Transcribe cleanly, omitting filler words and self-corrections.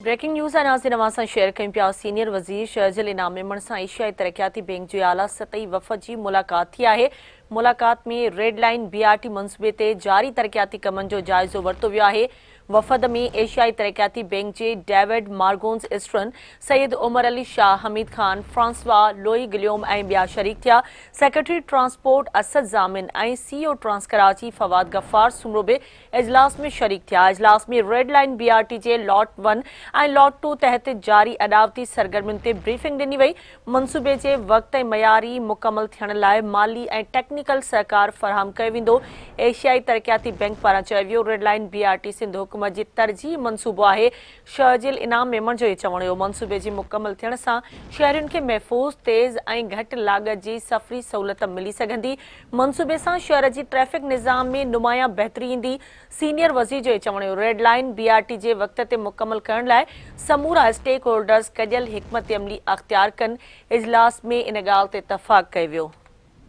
Breaking news नाज़रीन अवां share कयूं पिया। सीनियर वज़ीर शहजल इनाम मेमण सां एशियाई तरक्याती बैंक जे आला सतही वफ़द जी मुलाक़ात थी आहे। मुलाक़ात में रेड लाइन BRT मंसूबे ते जारी तरक्याती कमनि जो जाइज़ो वरितो वियो आहे। वफ़द में एशियाई तरक्याती बैंक जे डेविड मार्गोन्स इस्ट्रन, सैयद उमर अली शाह, हमीद खान, फ्रांसवा लोई गिलियोम ऐं ॿिया शरीक थिया। सेक्रेटरी ट्रांसपोर्ट असद ज़ामिन ऐं CEO ट्रांस कराची फवाद गफ़ार सुमरो बि इजलास में शरीक थिया। इजलास में रेड लाइन BRT जे लॉट 1 ऐं लॉट 2 तहत जारी अॾावती सरगर्मियुनि ते ब्रीफिंग ॾिनी वई। मंसूबे जे वक़्त ऐं मयारी मुकमल थियण लाइ माली ऐं टेक्निकल सहकार फराहम कयो वेंदो। एशियाई तरक्याती बैंक पारां चयो वियो रेड लाइन BRT सिंध हुकूमत जी तरजीह मंसूबो आहे। शहजिल इनाम मेमण जो चवण हो मंसूबे जी मुकमल थियण सां शहरियुनि खे महफ़ूज़, तेज़ ऐं घटि लागत जी सफ़री सहूलियत मिली सघंदी। मंसूबे सां शहर जी ट्रैफ़िक निज़ाम में नुमायां बहितरी ईंदी। सीनियर वज़ीर जो चवण हो रेड लाइन BRT जे वक़्त ते मुकमल करण लाइ समूरा स्टेक होल्डर्स कढियल हिकमत अमली अख़्तियार कनि। इजलास में इन ॻाल्हि ते इतफ़ाक़ कयो वियो।